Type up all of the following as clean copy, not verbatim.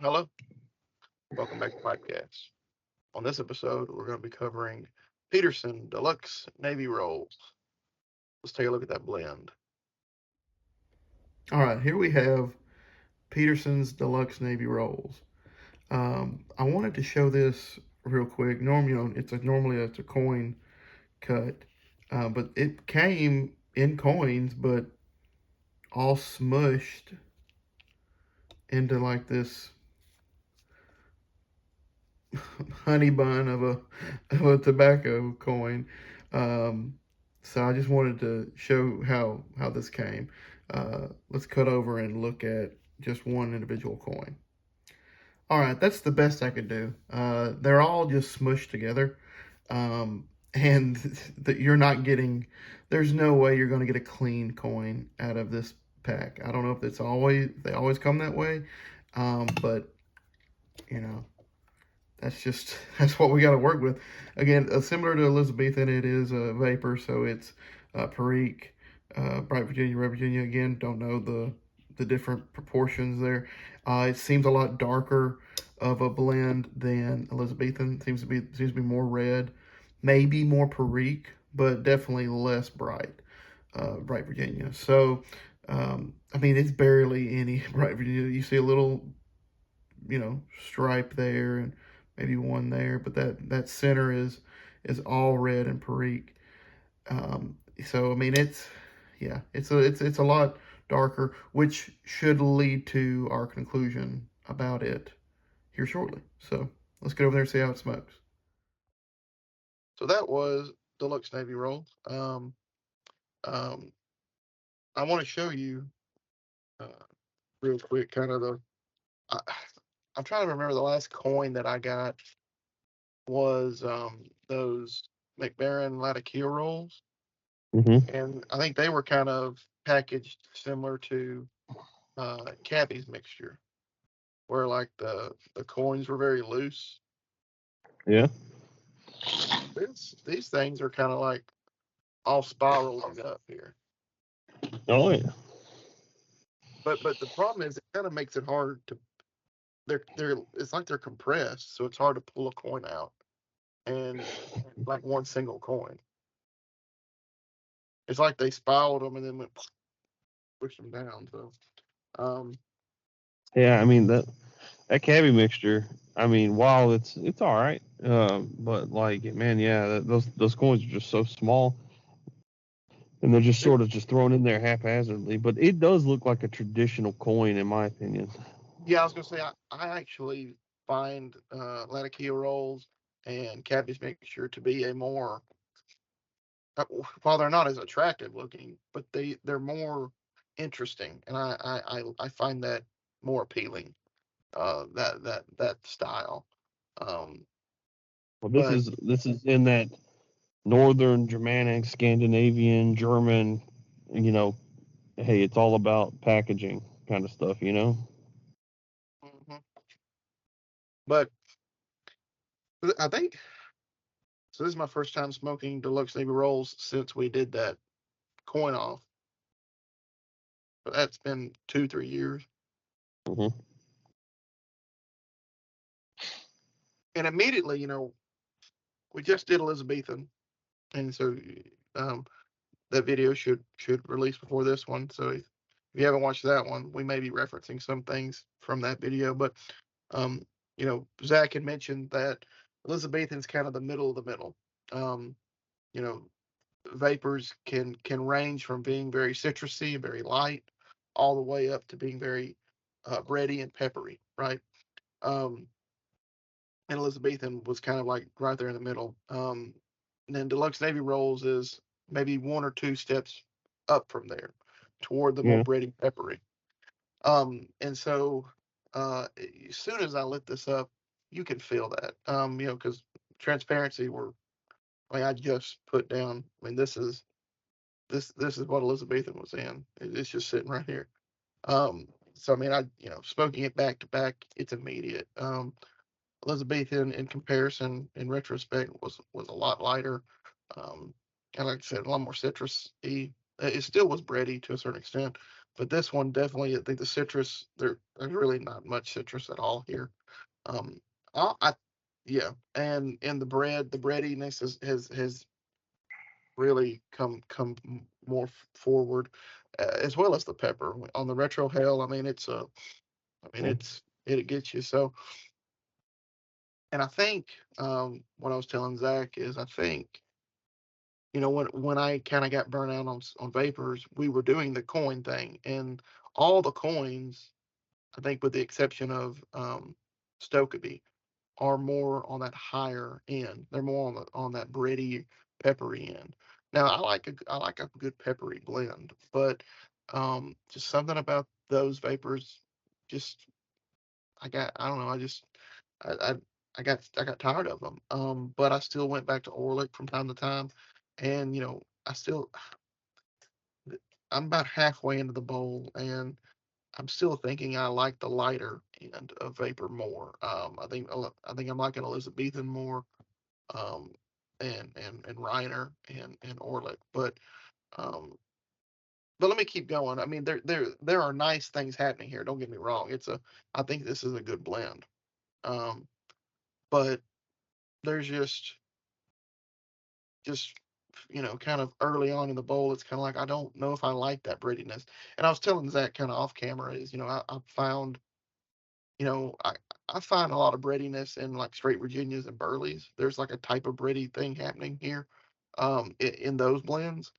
Hello, welcome back to PipeCast. On this episode, we're going to be covering Peterson Deluxe Navy Rolls. Let's take a look at that blend. All right, here we have Peterson's Deluxe Navy Rolls. I wanted to show this real quick. Normally it's a coin cut, but it came in coins, but all smushed into like this honey bun of a tobacco coin. Um, so I just wanted to show how this came. Let's cut over and look at just one individual coin. All right, that's the best I could do. They're all just smushed together, and that you're not getting. There's no way you're going to get a clean coin out of this pack. I don't know if it's always they always come that way, but you know that's just that's what we got to work with. Again, similar to Elizabethan, it is a vapor, so it's Perique, Bright Virginia, Red Virginia. Again, don't know the different proportions there. It seems a lot darker of a blend than Elizabethan. Seems to be more red, maybe more Perique, but definitely less Bright Virginia. So, I mean, it's barely any Bright Virginia. You see a little stripe there and maybe one there, but that center is all red and Perique. So I mean it's a lot darker, which should lead to our conclusion about it here shortly. So let's get over there and see how it smokes. So that was Deluxe Navy Rolls. Um, I want to show you uh, real quick kind of I, I'm trying to remember the last coin that I got was those McBaron Latakia rolls. Hmm. And I think they were kind of packaged similar to Cabby's mixture, where like the coins were very loose. Yeah. These things are kind of like all spiraling up here. Oh yeah. But the problem is it kind of makes it hard to they're it's like they're compressed, so it's hard to pull a coin out and like one single coin. It's like they spiraled them and then went push them down. So um Yeah. I mean that cabbie mixture. I mean, while it's all right, but like man, yeah, those coins are just so small, and they're just it, sort of just thrown in there haphazardly. But it does look like a traditional coin, in my opinion. yeah, I was gonna say I actually find Latakia rolls and Cabby's mixture to be a more uh, while they're not as attractive looking, but they're more interesting, and I find that more appealing. That style. Um, Well, this but is this is in that northern Germanic, Scandinavian, German. You know, hey, it's all about packaging kind of stuff. You know. mhm. but I think so. This is my first time smoking deluxe navy rolls since we did that coin off. But that's been 2 3 years, Hmm. and immediately we just did Elizabethan, and so um, that video should release before this one. So if you haven't watched that one, we may be referencing some things from that video. But um, Zach had mentioned that Elizabethan's kind of the middle of the middle. Um, you know, vapors can range from being very citrusy, very light, all the way up to being very bready and peppery, right? Um, and Elizabethan was kind of like right there in the middle. And then Deluxe Navy Rolls is maybe one or two steps up from there toward the more Yeah. bready peppery. And so as soon as I lit this up, you can feel that. Because transparency I mean, I just put down, I mean, this is what Elizabethan was in. It's just sitting right here. So I mean, smoking it back to back, it's immediate. Elizabethan, in comparison, in retrospect, was a lot lighter, um, and like I said, a lot more citrusy. It still was bready to a certain extent, But this one definitely, I think the citrus, there's really not much citrus at all here. Um, I yeah, and the bread, the breadiness has really come more forward, as well as the pepper on the retro hell. I mean, it gets you so. And I think what I was telling Zach is I think when I kind of got burnt out on vapors, we were doing the coin thing, and all the coins, I think with the exception of Stokeby, are more on that higher end. They're more on that bready, peppery end. Now I like a good peppery blend, but just something about those vapors, just I don't know, I I, I got tired of them. But I still went back to Orlick from time to time, and I still I'm about halfway into the bowl, and I'm still thinking I like the lighter end of vapor more. I think I'm liking Elizabethan more, um, and Reiner and Orlick. Um, but let me keep going. I mean, there are nice things happening here. Don't get me wrong. I think this is a good blend. Um, but there's just kind of early on in the bowl, it's kind of like I don't know if I like that breadiness. And I was telling Zach kind of off camera is I found you know I I find a lot of breadiness in like straight Virginias and Burleys. There's like a type of bready thing happening here, in those blends.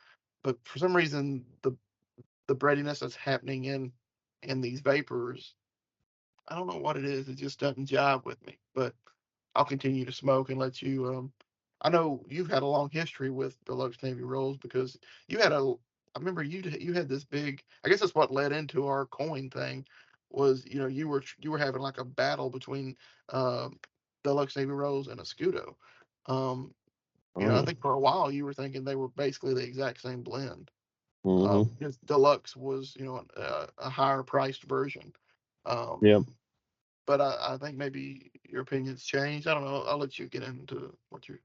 But for some reason, the breadiness that's happening in these vapors, I don't know what it is. It just doesn't jive with me. But I'll continue to smoke and let you. I know you've had a long history with the Luxe Navy rolls because you had a. I remember you had this big. I guess that's what led into our coin thing. Was you were having like a battle between the Luxe Navy rolls and a Scudo. Um, Oh I yeah. think for a while you were thinking they were basically the exact same blend. Mm-hmm. Because Deluxe was a higher priced version. Um, Yep. but I think maybe your opinion's changed. I don't know. I'll let you get into what your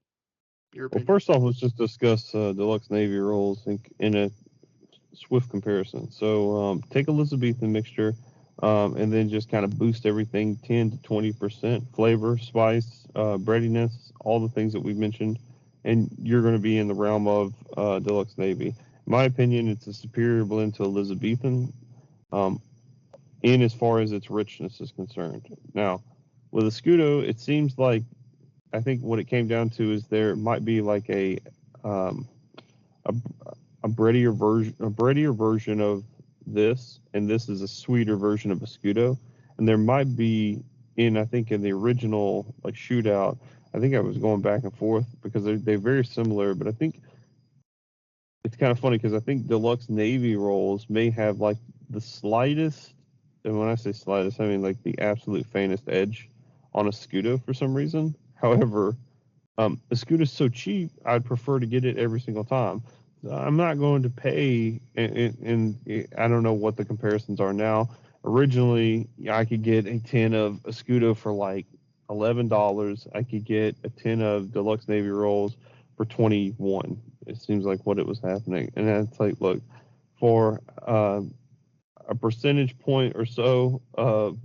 Well, opinion. first off, let's just discuss Deluxe Navy rolls in a swift comparison. So take Elizabethan mixture, and then just kind of boost everything 10 to 20% flavor, spice, breadiness, all the things that we've mentioned, and you're going to be in the realm of Deluxe Navy. In my opinion, it's a superior blend to Elizabethan, um, in as far as its richness is concerned. Now, with a Scudo, it seems like I think what it came down to is there might be like um, a a breadier version of this, and this is a sweeter version of a Scudo. And there might be I think in the original like shootout, I think I was going back and forth because they're very similar, but I think it's kind of funny because I think Deluxe Navy rolls may have like the slightest, and when I say slightest, I mean like the absolute faintest edge on a Scudo for some reason. However, a scooter's so cheap, I'd prefer to get it every single time. I'm not going to pay, and I don't know what the comparisons are now. Originally, I could get a tin of a Scudo for like $11. I could get a tin of Deluxe Navy rolls for 21. It seems like what it was happening, and it's like, look, for a percentage point or so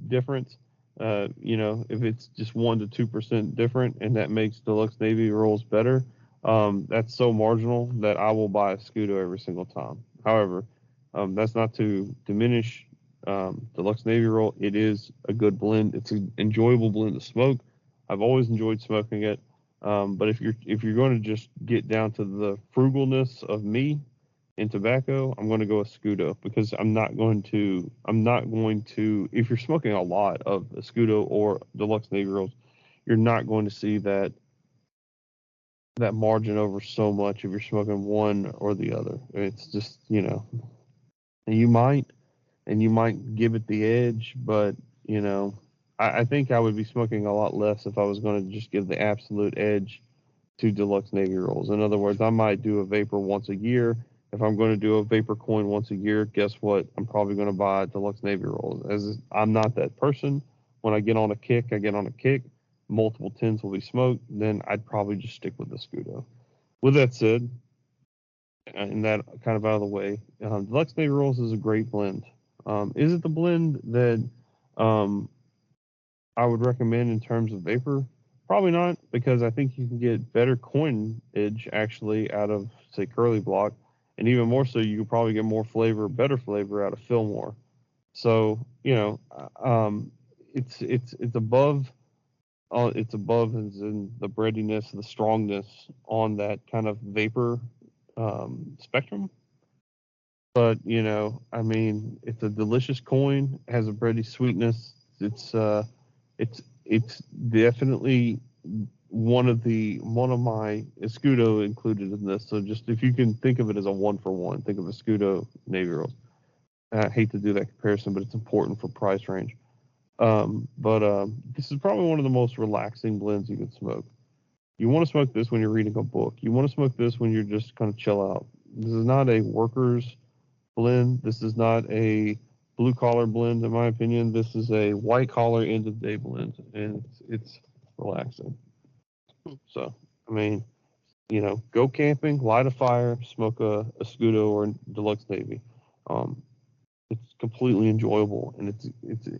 difference. If it's just 1 to 2% different, and that makes Deluxe Navy rolls better, that's so marginal that I will buy a Scudo every single time. However, that's not to diminish Deluxe Navy roll. It is a good blend. It's an enjoyable blend to smoke. I've always enjoyed smoking it. But if you're going to just get down to the frugalness of me, in tobacco, I'm going to go with Scudo because I'm not going to, if you're smoking a lot of a Scudo or Deluxe Navy rolls, you're not going to see that margin over so much if you're smoking one or the other. It's just, you might, and you might give it the edge, but, you know, I think I would be smoking a lot less if I was going to just give the absolute edge to Deluxe Navy rolls. In other words, I might do a vapor once a year. If I'm going to do a vapor coin once a year, guess what? I'm probably going to buy Deluxe Navy rolls. As I'm not that person. When I get on a kick, I get on a kick. Multiple tins will be smoked. Then I'd probably just stick with the Scudo. With that said, and that kind of out of the way, Deluxe Navy rolls is a great blend. Is it the blend that um, I would recommend in terms of vapor? Probably not, because I think you can get better coinage actually out of, say, Curly Block, and even more so, you could probably get more flavor, better flavor out of Fillmore. So it's above. It's above as in the breadiness, the strongness on that kind of vapor spectrum. But I mean, it's a delicious coin. Has a bready sweetness. It's definitely one of my Escudo included in this. So just if you can think of it as a 1-for-1, think of Escudo Navy Rolls. I hate to do that comparison, but it's important for price range. But this is probably one of the most relaxing blends you can smoke. You want to smoke this when you're reading a book. You want to smoke this when you're just kind of chill out. This is not a worker's blend. This is not a blue collar blend, in my opinion. This is a white collar end of day blend, and it's relaxing. So, I mean, go camping, light a fire, smoke a Scudo or a Deluxe Navy. Um, it's completely enjoyable, and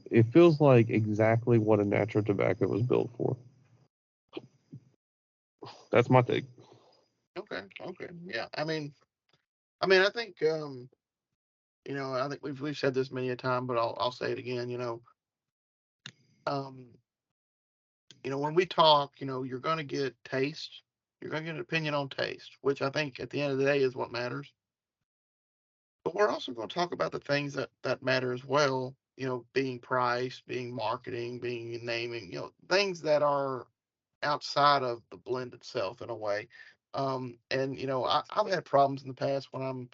it feels like exactly what a natural tobacco was built for. That's my take. Okay. Okay. Yeah. I think I think we've said this many a time, but I'll say it again. Um, when we talk, you're going to get taste. You're going to get an opinion on taste, which I think at the end of the day is what matters. But we're also going to talk about the things that matter as well. Being price, being marketing, being naming. Things that are outside of the blend itself in a way. And I've had problems in the past when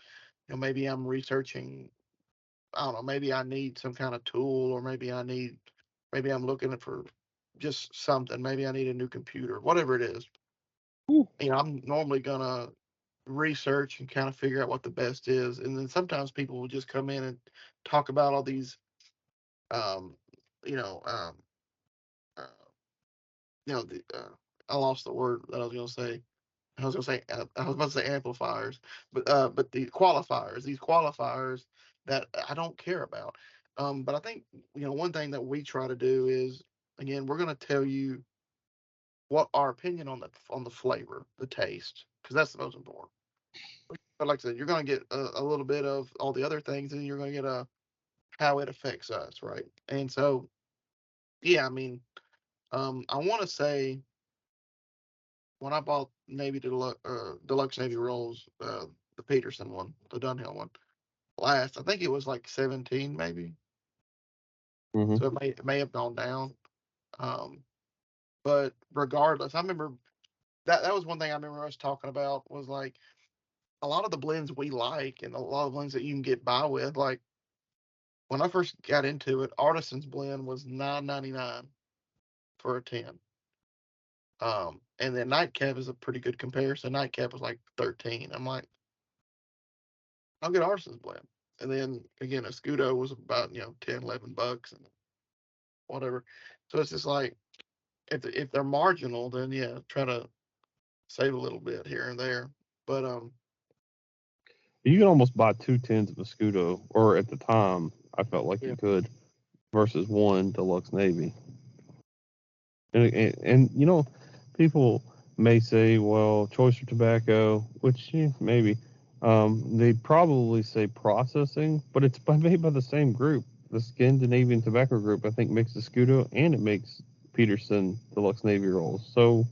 maybe I'm researching. I don't know. Maybe I need some kind of tool, or maybe I'm looking for just something. Maybe I need a new computer, whatever it is. Ooh. I'm normally gonna research and kind of figure out what the best is, and then sometimes people will just come in and talk about all these, um, you know, um, uh, I lost the word that I was gonna say. I was about to say amplifiers, but the qualifiers, these qualifiers that I don't care about. But I think one thing that we try to do is, again, we're going to tell you what our opinion on the flavor, the taste, because that's the most important. But like I said, you're going to get a little bit of all the other things, and you're going to get how it affects us, right? And so, yeah, I want to say when I bought Deluxe Navy Rolls, the Peterson one, the Dunhill one, last, I think it was like 17 maybe. Hmm. So it may have gone down. Um, but regardless, I remember that was one thing I remember us talking about was like a lot of the blends we like and a lot of blends that you can get by with. Like when I first got into it, Artisan's blend was $9.99 for a 10. And then Nightcap is a pretty good comparison. Nightcap was like 13. I'm like, I'll get Artisan's blend. And then again, a Scudo was about 10, 11 bucks and whatever. So it's just like if they're marginal, then yeah, try to save a little bit here and there. But You can almost buy 2 tins of a Scudo, or at the time, I felt like yeah, you could, versus one Deluxe Navy. And people may say, well, choice of tobacco, which maybe they probably say processing, but it's made by the same group. The Scandinavian Tobacco Group, I think, makes the Scudo and it makes Peterson Deluxe Navy rolls. So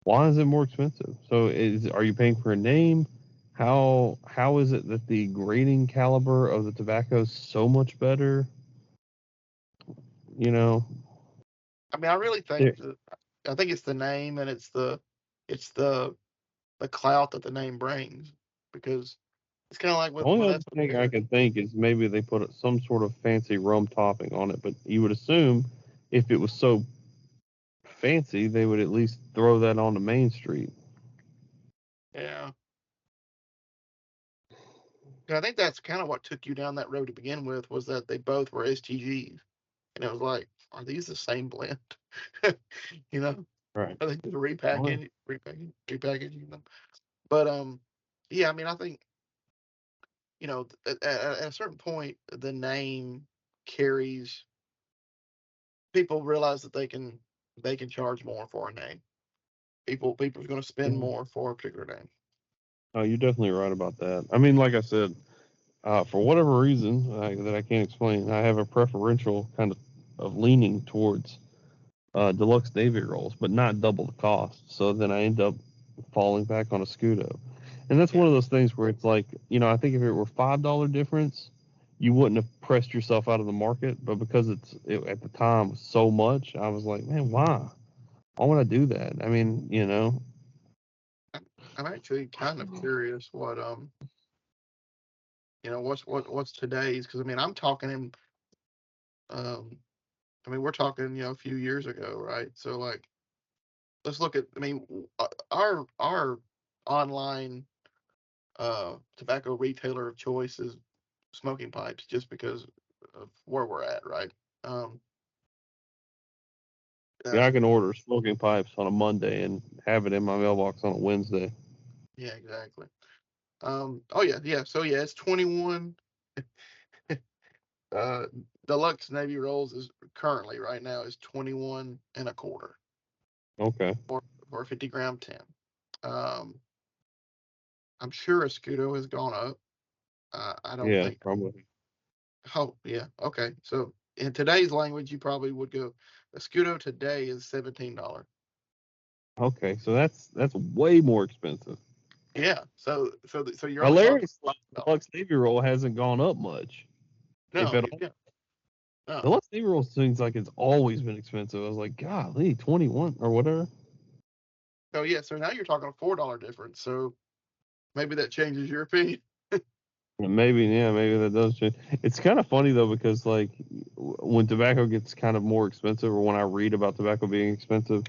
why is it more expensive? So are you paying for a name? How is it that the grading caliber of the tobacco is so much better? You know, I really think there, that I think it's the name and it's the clout that the name brings because it's kind of like the with only other thing I Espadilla. could think is maybe they put some sort of fancy rum topping on it, but you would assume if it was so fancy, they would at least throw that on the main street. Yeah, I think that's kind of what took you down that road to begin with was that they both were STGs, and it was like, are these the same blend? you know, Right. I think just Well, repackaging them. But yeah, I think at a certain point, the name carries. People realize that they can charge more for a name. People's going to spend Mhm. more for a particular name. Oh, you're definitely right about that. I mean, like I said, for whatever reason that I can't explain, I have a preferential kind of leaning towards deluxe Navy rolls, but not double the cost. So then I end up falling back on a Scudo. And that's Yeah, one of those things where it's like, I think if it were $5 difference, you wouldn't have pressed yourself out of the market. But because at the time was so much, I was like, man, why? Why would I do that? I mean, I'm actually kind of curious what's today's, because I mean I'm talking in um we're talking a few years ago, right? So like let's look at, our online tobacco retailer of choice is Smoking Pipes, just because of where we're at, right? Um, yeah, uh, I can order smoking pipes on a Monday and have it in my mailbox on a Wednesday. yeah, exactly. Oh yeah, yeah. So yeah, it's 21. Uh, Deluxe Navy Rolls is currently right now is 21 and a quarter Okay. for a 50-gram 10. Um, I'm sure a Scudo has gone up. I don't Yeah, think. probably. Oh yeah, okay. So in today's language, you probably would go. A Scudo today is $17. Okay, so that's way more expensive. Yeah. So you're only talking Hilarious. $5. Deluxe Navy roll hasn't gone up much, if No, at all. yeah, no. Deluxe Navy roll seems like it's always been expensive. I was like, golly, 21 or whatever. So yeah, so now you're talking a $4 difference. So maybe that changes your opinion. Maybe, yeah, maybe that does change. It's kind of funny though because like when tobacco gets kind of more expensive, or when I read about tobacco being expensive,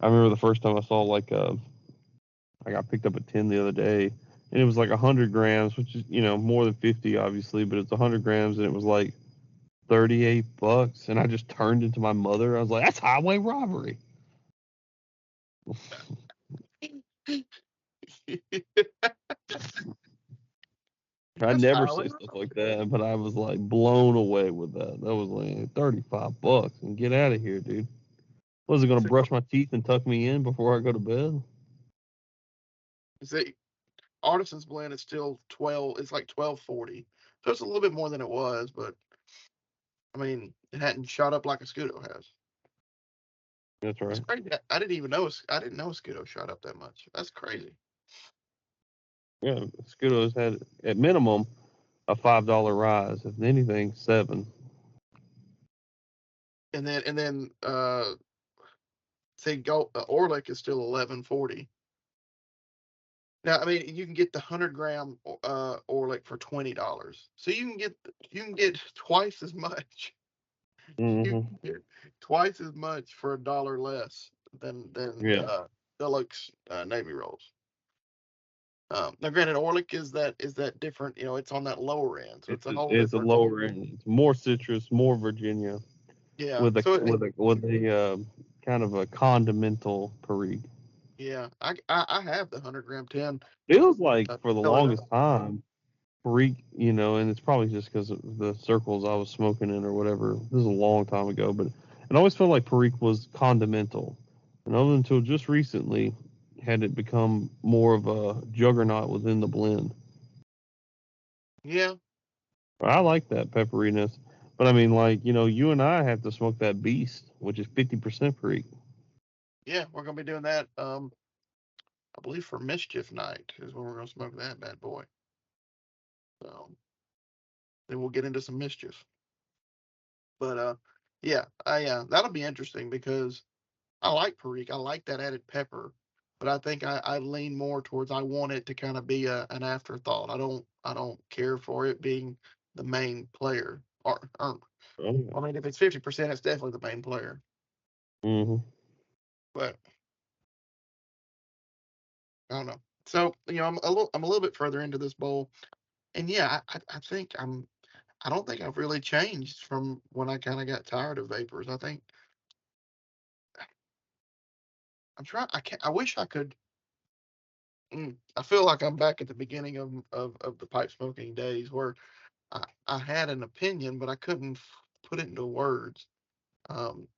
I remember the first time I saw like I got picked up a tin the other day, and it was like 100 grams, which is more than 50 obviously, but it's 100 grams, and it was like $38, and I just turned into my mother. I was like, that's highway robbery. I That's never highway say stuff robbery. like that, but I was like blown away with that. That was like $35 and get out of here, dude. Was it gonna See, brush my teeth and tuck me in before I go to bed? see, Artisan's blend is still 12. It's like 12.40. So it's a little bit more than it was, but I mean, it hadn't shot up like a Scudo has. That's That's right. crazy. I didn't even know. I didn't know Scudo shot up that much. That's crazy. Yeah, Scudo's had at minimum a $5 rise. If anything, seven. And then say go Orlick is still 11.40. Now, I mean, you can get the 100-gram Orlick for $20. So you can get twice as much. You Mm-hmm. can get twice as much for $1 less than Yeah, deluxe Navy rolls. Now, granted, Orlick is that different. It's on that lower end, so it's a whole it's a different. lower end. It's more citrus, more Virginia, Yeah. with a So kind of a condimental Perique. yeah, I have the 100-gram 10. Feels like for the Fill it up. longest time, Perique, and it's probably just because of the circles I was smoking in or whatever. This is a long time ago, but it always felt like Perique was condimental, and up until just recently, had it become more of a juggernaut within the blend. Yeah, I like that pepperiness, but I mean, like you and I have to smoke that beast, which is 50% Perique. yeah, we're gonna be doing that. I believe for Mischief Night is when we're gonna smoke that bad boy. So then we'll get into some mischief. But yeah, that'll be interesting because I like Perique. I like that added pepper, but I think I lean more towards I want it to kind of be an afterthought. I don't care for it being the main player. Or Oh, yeah. I mean, if it's 50%, it's definitely the main player. Hmm. But I don't know. So I'm a little bit further into this bowl, and yeah, I think I don't think I've really changed from when I kind of got tired of vapors. I think I'm trying. I wish I could. I feel like I'm back at the beginning of the pipe smoking days where I had an opinion, but I couldn't put it into words. Um,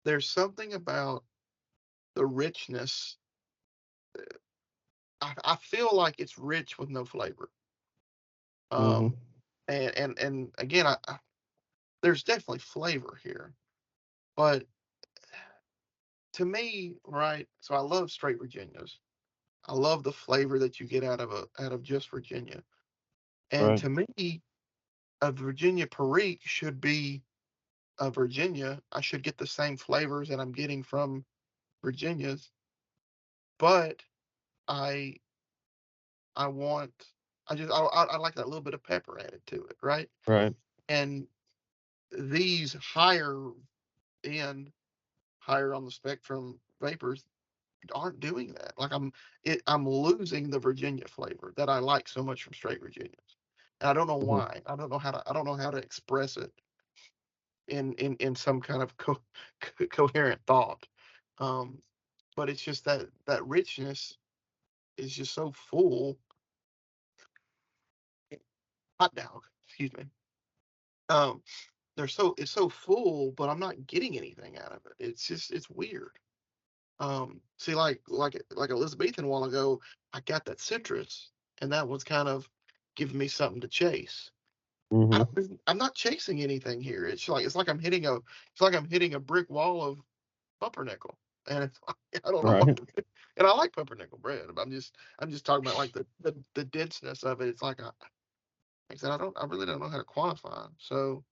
there's something about the richness. I feel like it's rich with no flavor. Mm-hmm. Um, and again, there's definitely flavor here, but to me, right? So I love straight Virginias. I love the flavor that you get out of just Virginia. And Right. to me, a Virginia Perique should be a Virginia. I should get the same flavors that I'm getting from Virginias, but I I want I like that little bit of pepper added to it, right? Right. And these end, higher on the spectrum vapors aren't doing that. Like I'm losing the Virginia flavor that I like so much from straight Virginias. And I don't know Mm-hmm. why. I don't know how to express it in some kind of coherent thought. Um, but it's just that richness is just so full. Hot dog, excuse me. Um, it's so full, but I'm not getting anything out of it. It's weird. See, like Elizabethan a while ago, I got that citrus, and that was kind of giving me something to chase. Mm-hmm. I'm not chasing anything here. It's like I'm hitting a brick wall of pumpernickel, and it's I don't know what. Right. And I like pumpernickel bread. But I'm just talking about like the denseness of it. It's like I said, I really don't know how to quantify. So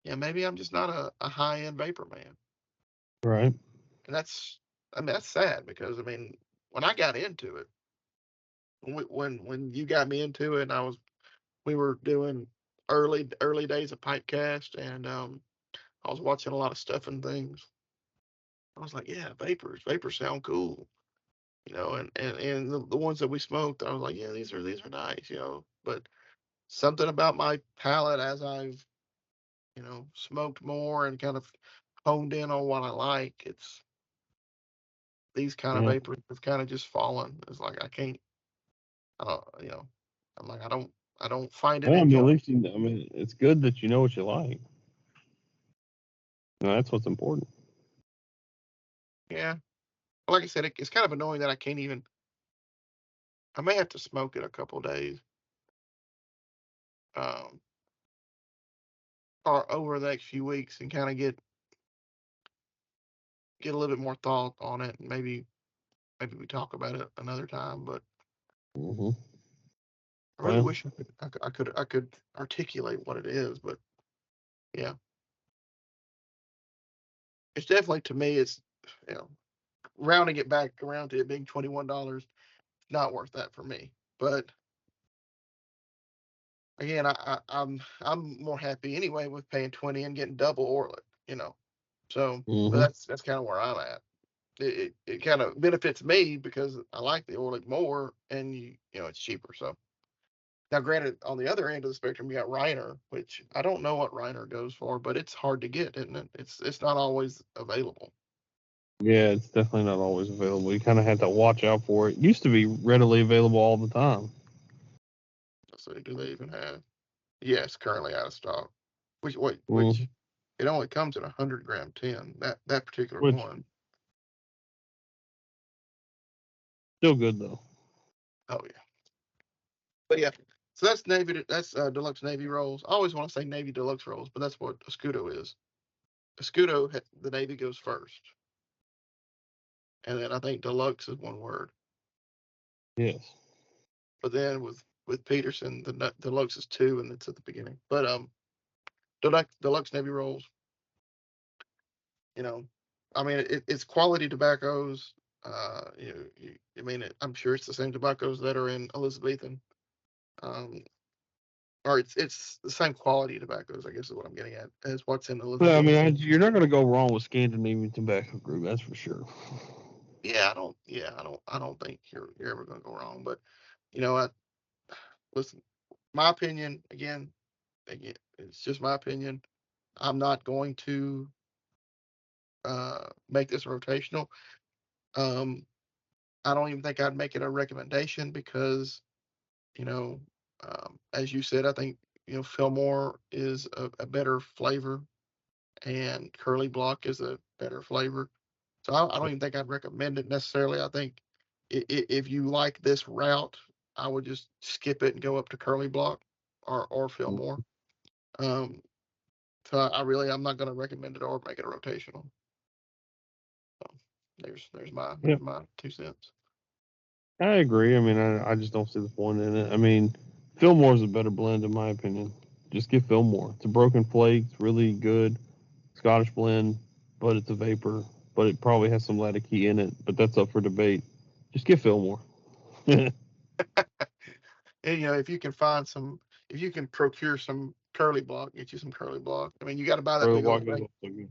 yeah, maybe I'm just not a high end vapor man, Right. and that's sad because I mean when I got into it, when you got me into it, and we were doing early days of PipeCast, and I was watching a lot of stuff and things. I was like, yeah, vapors sound cool, and the ones that we smoked, I was like, yeah, these are nice, but something about my palate as I've smoked more and kind of honed in on what I like. It's these kind of Yeah. vapors have kind of just fallen. It's like I can't. I don't. I'm like I don't find it Well, I mean, at enjoyable. least I mean, it's good that you know what you like. And that's what's important. Yeah. Like I said, it's kind of annoying that I can't even. I may have to smoke it a couple days, um, or over the next few weeks, and kind of get a little bit more thought on it, and maybe we talk about it another time. But Mm-hmm. I really Well, wish I could articulate what it is. But yeah, it's definitely to me. It's you know rounding it back around to it being $21, not worth that for me. But again, I'm more happy anyway with paying 20 and getting double Orlet. So, but mm-hmm. that's kind of where I'm at. It kind of benefits me because I like the Orlick more, and it's cheaper. So now, granted, on the other end of the spectrum, you got Reiner, which I don't know what Reiner goes for, but it's hard to get, isn't it? It's not always available. Yeah, it's definitely not always available. You kind of had to watch out for it. It used to be readily available all the time. Let's see, do they even have? Yes, currently out of stock. Which Mm-hmm. it only comes in 100 gram tin. That particular Which one. still good though. Oh yeah, but yeah. So that's Navy. That's deluxe Navy rolls. I always want to say Navy deluxe rolls, but that's what Escudo is. Escudo, the Navy goes first, and then I think deluxe is one word. Yes. But then with Peterson, the deluxe is two, and it's at the beginning. But deluxe Navy rolls. You know, I mean it's quality tobaccos. I mean, I'm sure it's the same tobaccos that are in Elizabethan. Um, or it's the same quality tobaccos, I guess is what I'm getting at, as what's in Well, I mean, Elizabethan. you're not going to go wrong with Scandinavian Tobacco Group. That's for sure. I don't think you're ever gonna go wrong. But you know, I listen, my opinion again, it's just my opinion. I'm not going to make this rotational. Um, I don't even think I'd make it a recommendation because, as you said, I think, Fillmore is a better flavor and Curly Block is a better flavor. So I don't even think I'd recommend it necessarily. I think if you like this route, I would just skip it and go up to Curly Block or Fillmore. So I'm not going to recommend it or make it a rotational. So there's my 2 cents. I agree. I mean, I just don't see the point in it. I mean, Fillmore's a better blend in my opinion. Just get Fillmore. It's a broken flake. It's really good Scottish blend, but it's a vapor. But it probably has some Latticke in it. But that's up for debate. Just get Fillmore. And if you can procure some Curly Block, get you some Curly Block. I mean, you got to buy that Curly big Block old is thing, also good.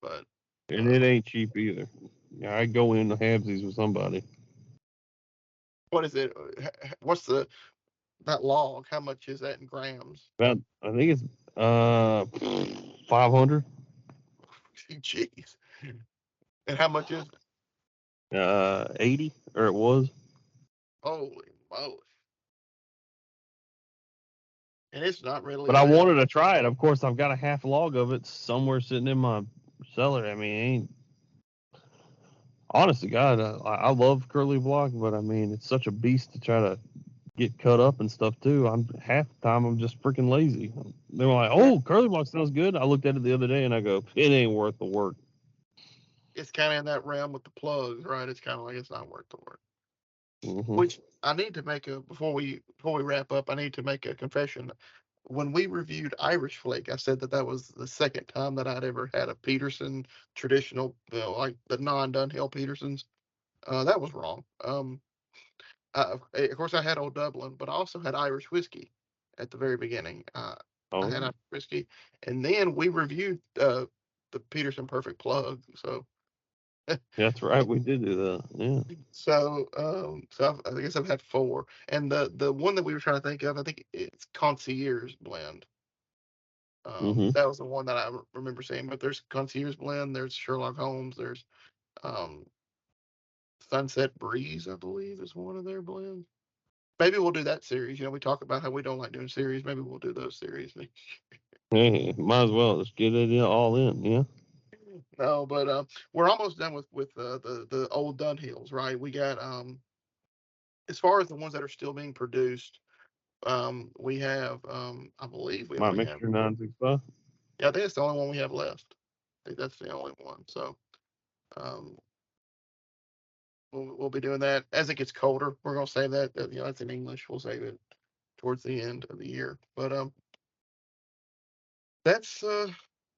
but And it ain't cheap either. Yeah, I go in the halvesies with somebody. what is it? What's that log? How much is that in grams? About I think it's 500. Jeez. And how much is it? 80 or it was. Holy moly! And it's not readily But I available. wanted to try it. Of course, I've got a half log of it somewhere sitting in my cellar. I mean, it ain't. Honest to God, I love Curly Block, but I mean, it's such a beast to try to get cut up and stuff too. I'm half the time I'm just freaking lazy. They were like, "Oh, Curly Block sounds good." I looked at it the other day and I go, "It ain't worth the work." It's kind of in that realm with the plugs, right? It's kind of like it's not worth the work. Mm-hmm. Which I need to make before we wrap up. I need to make a confession. When we reviewed Irish Flake, I said that was the second time that I'd ever had a Peterson traditional, like the non-Dunhill Petersons. That was wrong. Of course, I had Old Dublin, but I also had Irish whiskey at the very beginning. I had Oh, Irish whiskey, and then we reviewed the Peterson Perfect Plug. So, that's right. We did do that. Yeah. I guess I've had 4, and the one that we were trying to think of, I think it's Concierge Blend. Mm-hmm. That was the one that I remember seeing. But there's Concierge Blend, there's Sherlock Holmes, there's um, Sunset Breeze, I believe, is one of their blends. Maybe we'll do that series. We talk about how we don't like doing series. Maybe we'll do those series. Hey, might as well just get it all in. Yeah. No, but we're almost done with the old Dunhills, right? We got as far as the ones that are still being produced, we have I believe we My only have mixture 965. yeah, I think it's the only one we have left. I think that's the only one. So um, we'll be doing that as it gets colder. We're gonna save that. That's in English. We'll save it towards the end of the year. But that's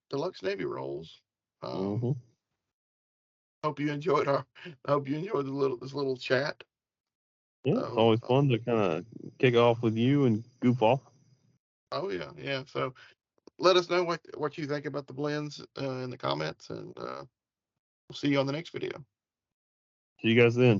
Deluxe Navy rolls. Mm-hmm. Hope you enjoyed I hope you enjoyed this little chat. Yeah, it's So always fun to kind of kick off with you and goof off. oh yeah. So let us know what you think about the blends in the comments, and we'll see you on the next video. See you guys then.